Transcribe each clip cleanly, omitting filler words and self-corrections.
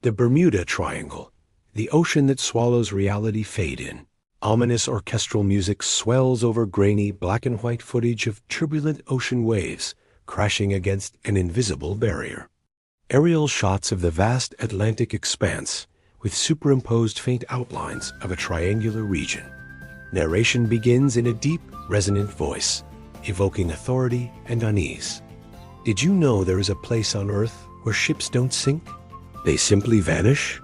The Bermuda Triangle, the ocean that swallows reality, fade in. Ominous orchestral music swells over grainy black and white footage of turbulent ocean waves crashing against an invisible barrier. Aerial shots of the vast Atlantic expanse with superimposed faint outlines of a triangular region. Narration begins in a deep, resonant voice, evoking authority and unease. Did you know there is a place on Earth where ships don't sink? They simply vanish?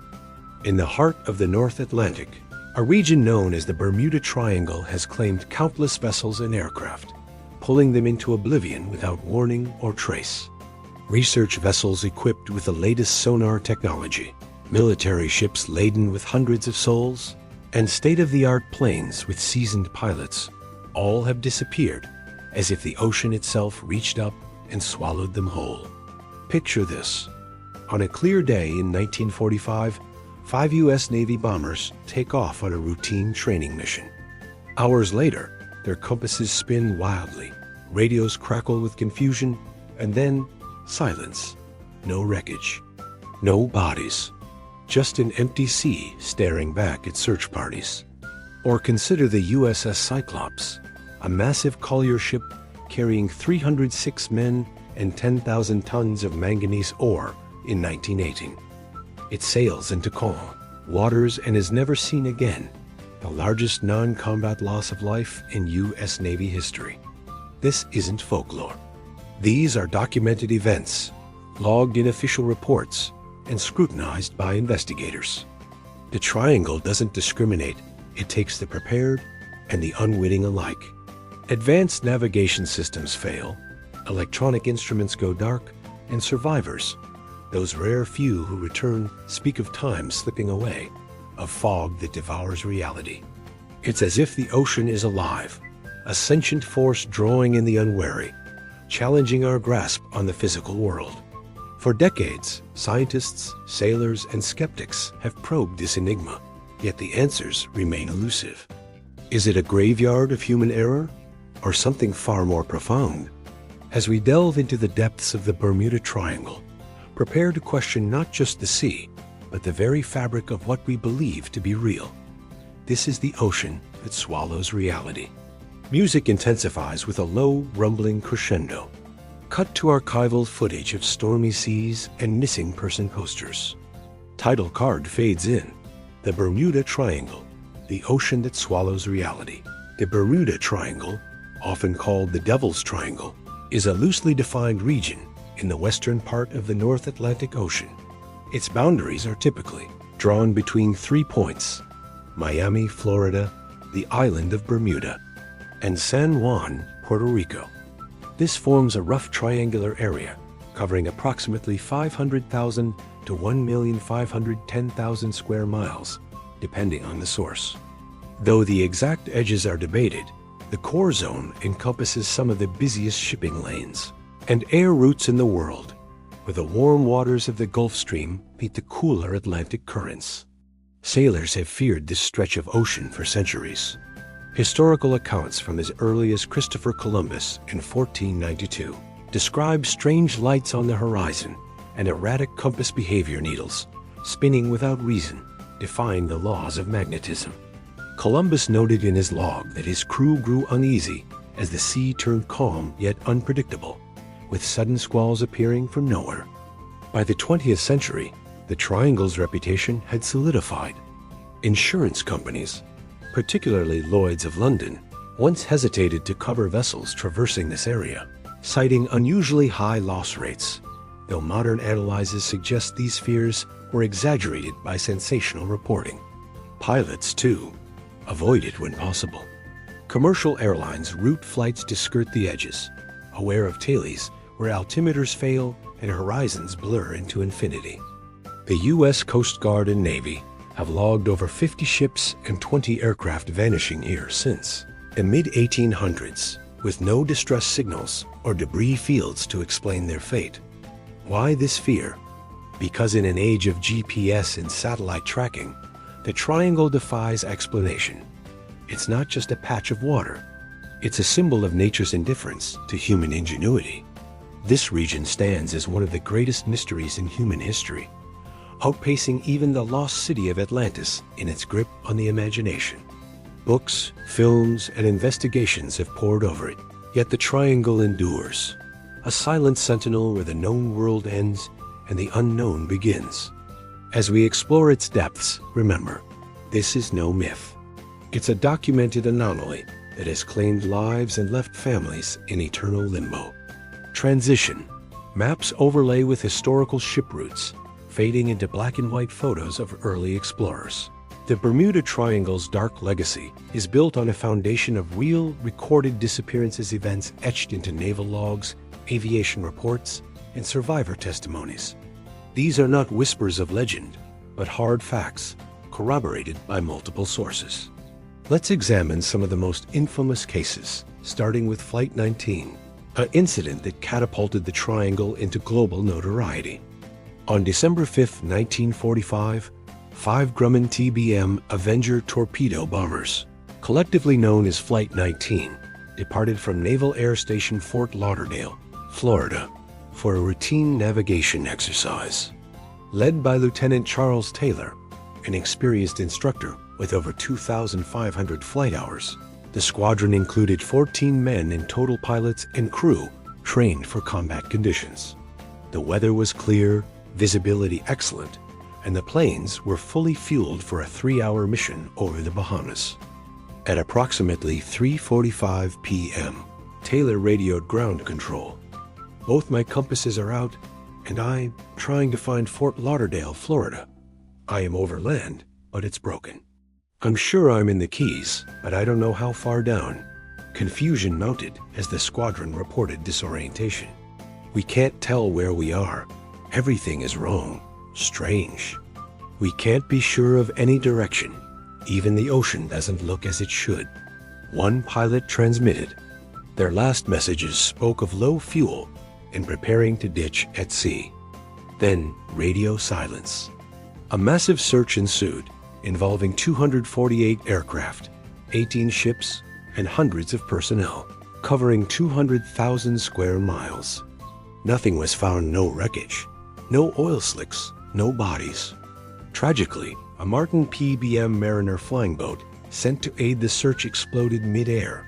In the heart of the North Atlantic, a region known as the Bermuda Triangle has claimed countless vessels and aircraft, pulling them into oblivion without warning or trace. Research vessels equipped with the latest sonar technology, military ships laden with hundreds of souls, and state-of-the-art planes with seasoned pilots, all have disappeared, as if the ocean itself reached up and swallowed them whole. Picture this. On a clear day in 1945, 5 U.S. Navy bombers take off on a routine training mission. Hours later, their compasses spin wildly, radios crackle with confusion, and then silence. No wreckage. No bodies. Just an empty sea staring back at search parties. Or consider the USS Cyclops, a massive collier ship carrying 306 men and 10,000 tons of manganese ore in 1918. It sails into calm waters and is never seen again, the largest non-combat loss of life in U.S. Navy history. This isn't folklore. These are documented events, logged in official reports, and scrutinized by investigators. The Triangle doesn't discriminate. It takes the prepared and the unwitting alike. Advanced navigation systems fail, electronic instruments go dark, and survivors, those rare few who return, speak of time slipping away, of fog that devours reality. It's as if the ocean is alive, a sentient force drawing in the unwary, challenging our grasp on the physical world. For decades, scientists, sailors, and skeptics have probed this enigma, yet the answers remain elusive. Is it a graveyard of human error, or something far more profound? As we delve into the depths of the Bermuda Triangle, prepare to question not just the sea, but the very fabric of what we believe to be real. This is the ocean that swallows reality. Music intensifies with a low, rumbling crescendo. Cut to archival footage of stormy seas and missing person posters. Title card fades in. The Bermuda Triangle, the ocean that swallows reality. The Bermuda Triangle, often called the Devil's Triangle, is a loosely defined region in the western part of the North Atlantic Ocean. Its boundaries are typically drawn between 3 points: Miami, Florida, the island of Bermuda, and San Juan, Puerto Rico. This forms a rough triangular area covering approximately 500,000 to 1,510,000 square miles, depending on the source. Though the exact edges are debated, the core zone encompasses some of the busiest shipping lanes and air routes in the world, where the warm waters of the Gulf Stream meet the cooler Atlantic currents. Sailors have feared this stretch of ocean for centuries. Historical accounts from as early as Christopher Columbus in 1492 describe strange lights on the horizon and erratic compass behavior needles, spinning without reason, defying the laws of magnetism. Columbus noted in his log that his crew grew uneasy as the sea turned calm yet unpredictable, with sudden squalls appearing from nowhere. By the 20th century, the Triangle's reputation had solidified. Insurance companies, particularly Lloyd's of London, once hesitated to cover vessels traversing this area, citing unusually high loss rates, though modern analyses suggest these fears were exaggerated by sensational reporting. Pilots, too, avoid it when possible. Commercial airlines route flights to skirt the edges, aware of tailies where altimeters fail and horizons blur into infinity. The U.S. Coast Guard and Navy have logged over 50 ships and 20 aircraft vanishing here since the mid-1800s, with no distress signals or debris fields to explain their fate. Why this fear? Because in an age of GPS and satellite tracking, the Triangle defies explanation. It's not just a patch of water. It's a symbol of nature's indifference to human ingenuity. This region stands as one of the greatest mysteries in human history, outpacing even the lost city of Atlantis in its grip on the imagination. Books, films, and investigations have poured over it, yet the triangle endures, a silent sentinel where the known world ends and the unknown begins. As we explore its depths, remember, this is no myth. It's a documented anomaly that has claimed lives and left families in eternal limbo. Transition. Maps overlay with historical ship routes, fading into black and white photos of early explorers. The Bermuda Triangle's dark legacy is built on a foundation of real, recorded disappearances events etched into naval logs, aviation reports, and survivor testimonies. These are not whispers of legend, but hard facts, corroborated by multiple sources. Let's examine some of the most infamous cases, starting with Flight 19, an incident that catapulted the Triangle into global notoriety. On December 5, 1945, 5 Grumman TBM Avenger torpedo bombers, collectively known as Flight 19, departed from Naval Air Station Fort Lauderdale, Florida, for a routine navigation exercise. Led by Lieutenant Charles Taylor, an experienced instructor with over 2,500 flight hours, the squadron included 14 men in total, pilots and crew trained for combat conditions. The weather was clear, visibility excellent, and the planes were fully fueled for a 3-hour mission over the Bahamas. At approximately 3:45 p.m., Taylor radioed ground control. "Both my compasses are out, and I'm trying to find Fort Lauderdale, Florida. I am over land, but it's broken. I'm sure I'm in the Keys, but I don't know how far down." Confusion mounted as the squadron reported disorientation. "We can't tell where we are. Everything is wrong. Strange. We can't be sure of any direction. Even the ocean doesn't look as it should." One pilot transmitted. Their last messages spoke of low fuel and preparing to ditch at sea. Then radio silence. A massive search ensued, involving 248 aircraft, 18 ships, and hundreds of personnel, covering 200,000 square miles. Nothing was found, no wreckage, no oil slicks, no bodies. Tragically, a Martin PBM Mariner flying boat sent to aid the search exploded mid-air,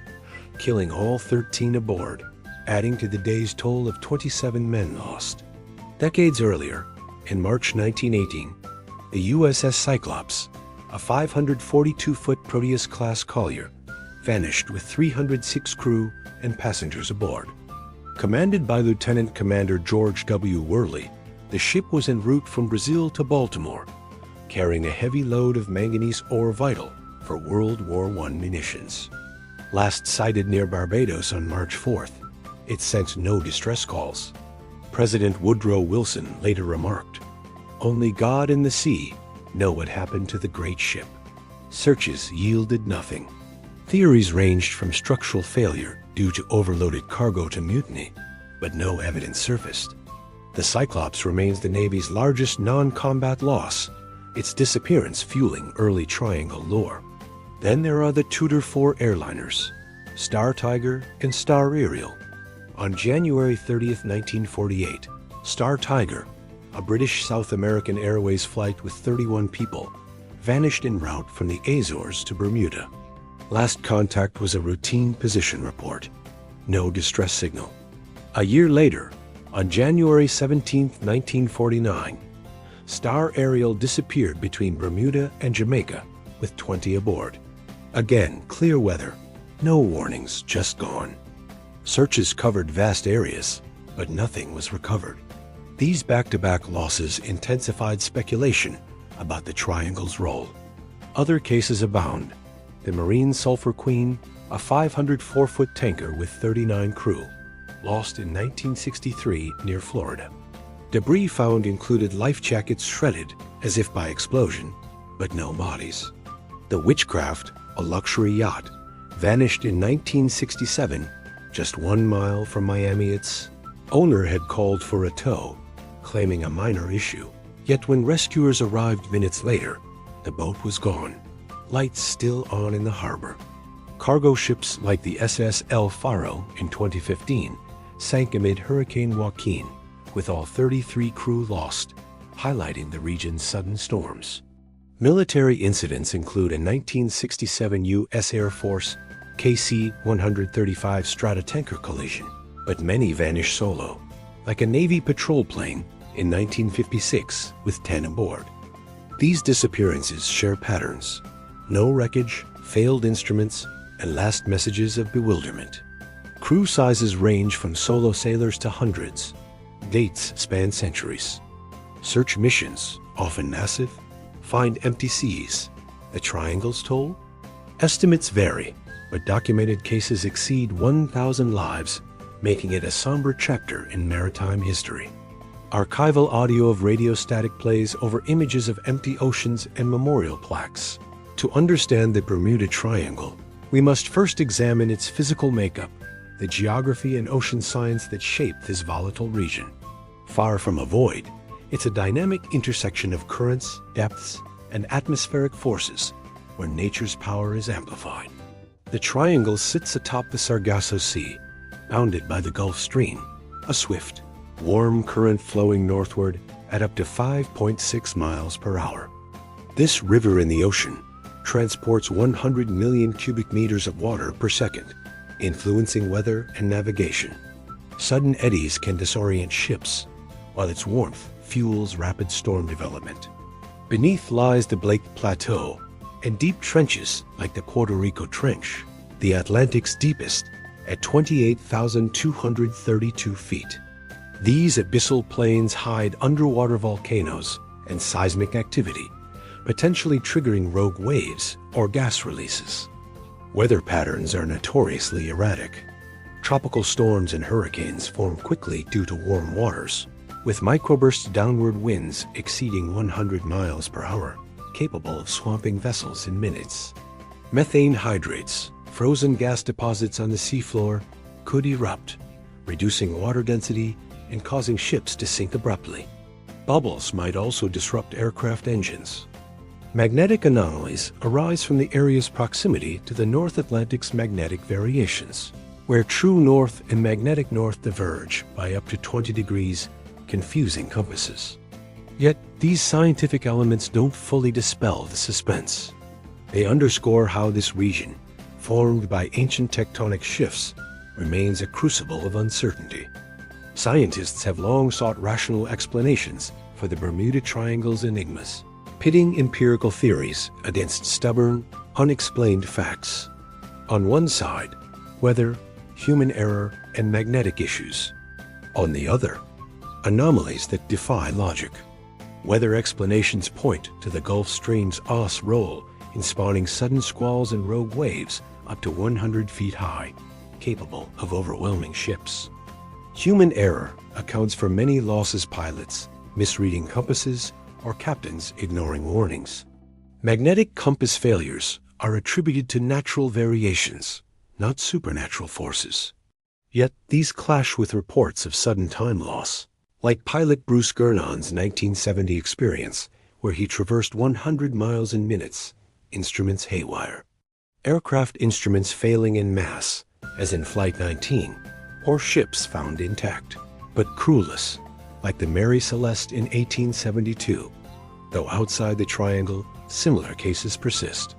killing all 13 aboard, adding to the day's toll of 27 men lost. Decades earlier, in March 1918, the USS Cyclops, a 542-foot Proteus-class collier, vanished with 306 crew and passengers aboard. Commanded by Lieutenant Commander George W. Worley, the ship was en route from Brazil to Baltimore, carrying a heavy load of manganese ore vital for World War I munitions. Last sighted near Barbados on March 4th, it sent no distress calls. President Woodrow Wilson later remarked, "Only God and the sea know what happened to the great ship." Searches yielded nothing. Theories ranged from structural failure due to overloaded cargo to mutiny, but no evidence surfaced. The Cyclops remains the Navy's largest non-combat loss, its disappearance fueling early Triangle lore. Then there are the Tudor IV airliners, Star Tiger and Star Ariel. On January 30th, 1948, Star Tiger, a British South American Airways flight with 31 people, vanished en route from the Azores to Bermuda. Last contact was a routine position report. No distress signal. A year later, on January 17, 1949, Star Ariel disappeared between Bermuda and Jamaica with 20 aboard. Again, clear weather. No warnings, just gone. Searches covered vast areas, but nothing was recovered. These back-to-back losses intensified speculation about the Triangle's role. Other cases abound. The Marine Sulphur Queen, a 504-foot tanker with 39 crew, lost in 1963 near Florida. Debris found included life jackets shredded as if by explosion, but no bodies. The Witchcraft, a luxury yacht, vanished in 1967, just 1 mile from Miami. Its owner had called for a tow, claiming a minor issue. Yet when rescuers arrived minutes later, the boat was gone, lights still on in the harbor. Cargo ships like the SS El Faro in 2015 sank amid Hurricane Joaquin, with all 33 crew lost, highlighting the region's sudden storms. Military incidents include a 1967 U.S. Air Force KC-135 Stratotanker collision, but many vanish solo, like a Navy patrol plane in 1956 with 10 aboard. These disappearances share patterns: no wreckage, failed instruments, and last messages of bewilderment. Crew sizes range from solo sailors to hundreds. Dates span centuries. Search missions, often massive, find empty seas. The Triangle's toll? Estimates vary, but documented cases exceed 1,000 lives, making it a somber chapter in maritime history. Archival audio of radiostatic plays over images of empty oceans and memorial plaques. To understand the Bermuda Triangle, we must first examine its physical makeup, the geography and ocean science that shape this volatile region. Far from a void, it's a dynamic intersection of currents, depths, and atmospheric forces where nature's power is amplified. The Triangle sits atop the Sargasso Sea, bounded by the Gulf Stream, a swift, warm current flowing northward at up to 5.6 miles per hour. This river in the ocean transports 100 million cubic meters of water per second, influencing weather and navigation. Sudden eddies can disorient ships, while its warmth fuels rapid storm development. Beneath lies the Blake Plateau and deep trenches like the Puerto Rico Trench, the Atlantic's deepest, at 28,232 feet. These abyssal plains hide underwater volcanoes and seismic activity, potentially triggering rogue waves or gas releases. Weather patterns are notoriously erratic. Tropical storms and hurricanes form quickly due to warm waters, with microburst downward winds exceeding 100 miles per hour, capable of swamping vessels in minutes. Methane hydrates, frozen gas deposits on the seafloor, could erupt, reducing water density and causing ships to sink abruptly. Bubbles might also disrupt aircraft engines. Magnetic anomalies arise from the area's proximity to the North Atlantic's magnetic variations, where true north and magnetic north diverge by up to 20 degrees, confusing compasses. Yet, these scientific elements don't fully dispel the suspense. They underscore how this region, formed by ancient tectonic shifts, remains a crucible of uncertainty. Scientists have long sought rational explanations for the Bermuda Triangle's enigmas, pitting empirical theories against stubborn, unexplained facts. On one side, weather, human error, and magnetic issues. On the other, anomalies that defy logic. Weather explanations point to the Gulf Stream's role in spawning sudden squalls and rogue waves up to 100 feet high, capable of overwhelming ships. Human error accounts for many losses: pilots misreading compasses or captains ignoring warnings. Magnetic compass failures are attributed to natural variations, not supernatural forces. Yet these clash with reports of sudden time loss, like pilot Bruce Gernon's 1970 experience, where he traversed 100 miles in minutes, instruments haywire. Aircraft instruments failing en masse, as in Flight 19, or ships found intact, but crewless, like the Mary Celeste in 1872. Though outside the Triangle, similar cases persist.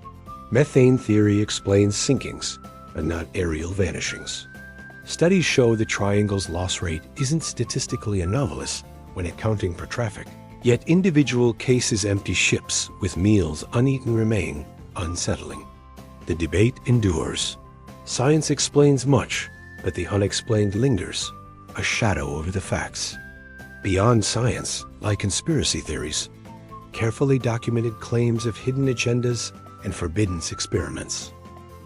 Methane theory explains sinkings, but not aerial vanishings. Studies show the Triangle's loss rate isn't statistically anomalous when accounting for traffic. Yet individual cases empty ships with meals uneaten remain unsettling. The debate endures. Science explains much, but the unexplained lingers, a shadow over the facts. Beyond science lie conspiracy theories, carefully documented claims of hidden agendas and forbidden experiments.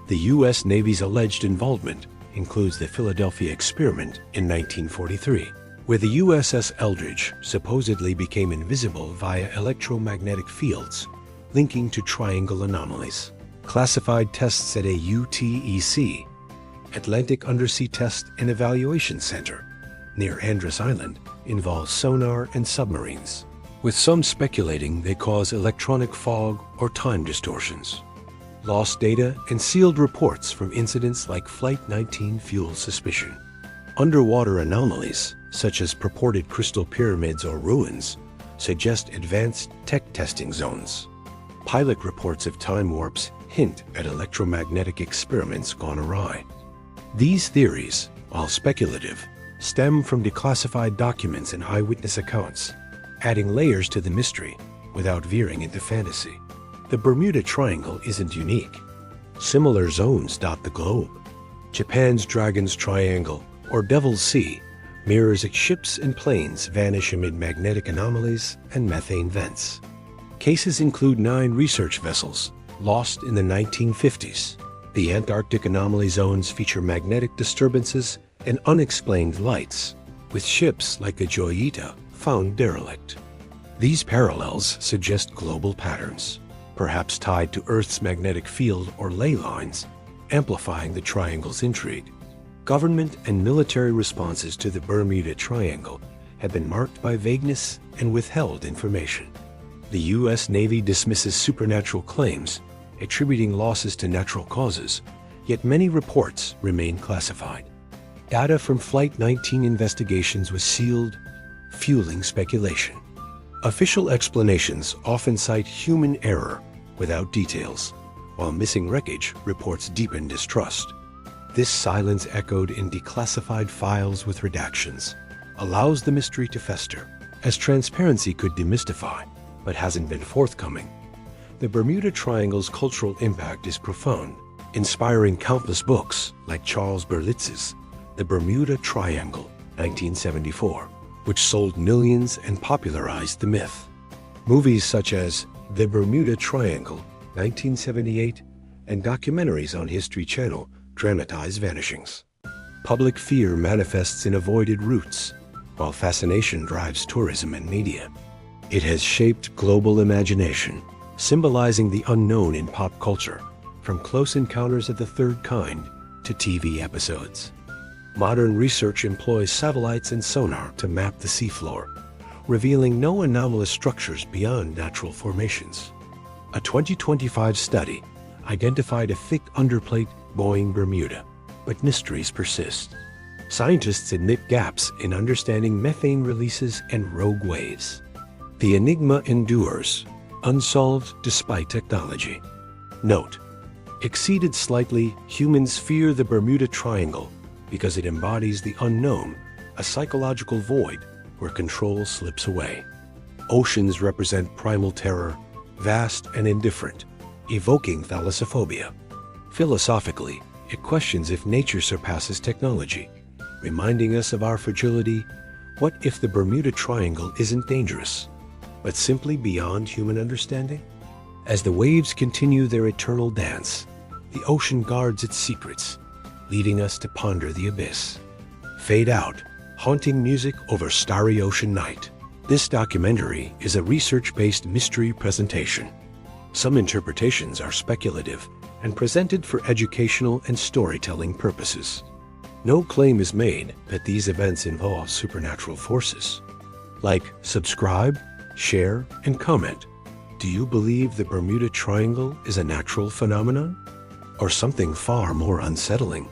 The U.S. Navy's alleged involvement includes the Philadelphia experiment in 1943, where the USS Eldridge supposedly became invisible via electromagnetic fields, linking to triangle anomalies. Classified tests at a UTEC, Atlantic Undersea Test and Evaluation Center, near Andros Island, involve sonar and submarines, with some speculating they cause electronic fog or time distortions. Lost data and sealed reports from incidents like Flight 19 fuel suspicion. Underwater anomalies, such as purported crystal pyramids or ruins, suggest advanced tech testing zones. Pilot reports of time warps hint at electromagnetic experiments gone awry. These theories, while speculative, stem from declassified documents and eyewitness accounts, adding layers to the mystery without veering into fantasy. The Bermuda Triangle isn't unique. Similar zones dot the globe. Japan's Dragon's Triangle, or Devil's Sea, mirrors ships and planes vanish amid magnetic anomalies and methane vents. Cases include 9 research vessels lost in the 1950s. The Antarctic anomaly zones feature magnetic disturbances and unexplained lights, with ships like the Joyita found derelict. These parallels suggest global patterns, perhaps tied to Earth's magnetic field or ley lines, amplifying the triangle's intrigue. Government and military responses to the Bermuda Triangle have been marked by vagueness and withheld information. The U.S. Navy dismisses supernatural claims, attributing losses to natural causes, yet many reports remain classified. Data from Flight 19 investigations was sealed, fueling speculation. Official explanations often cite human error without details, while missing wreckage reports deepen distrust. This silence, echoed in declassified files with redactions, allows the mystery to fester, as transparency could demystify, but hasn't been forthcoming. The Bermuda Triangle's cultural impact is profound, inspiring countless books like Charles Berlitz's The Bermuda Triangle, 1974, which sold millions and popularized the myth. Movies such as The Bermuda Triangle, 1978, and documentaries on History Channel dramatize vanishings. Public fear manifests in avoided routes, while fascination drives tourism and media. It has shaped global imagination, symbolizing the unknown in pop culture, from Close Encounters of the Third Kind to TV episodes. Modern research employs satellites and sonar to map the seafloor, revealing no anomalous structures beyond natural formations. A 2025 study identified a thick underplate buoying Bermuda, but mysteries persist. Scientists admit gaps in understanding methane releases and rogue waves. The enigma endures, unsolved despite technology. Note: exceeded slightly, humans fear the Bermuda Triangle because it embodies the unknown, a psychological void where control slips away. Oceans represent primal terror, vast and indifferent, evoking thalassophobia. Philosophically, it questions if nature surpasses technology, reminding us of our fragility. What if the Bermuda Triangle isn't dangerous, but simply beyond human understanding? As the waves continue their eternal dance, the ocean guards its secrets, leading us to ponder the abyss. Fade Out, haunting music over starry ocean night. This documentary is a research-based mystery presentation. Some interpretations are speculative and presented for educational and storytelling purposes. No claim is made that these events involve supernatural forces. Like, subscribe, share, and comment. Do you believe the Bermuda Triangle is a natural phenomenon? Or something far more unsettling?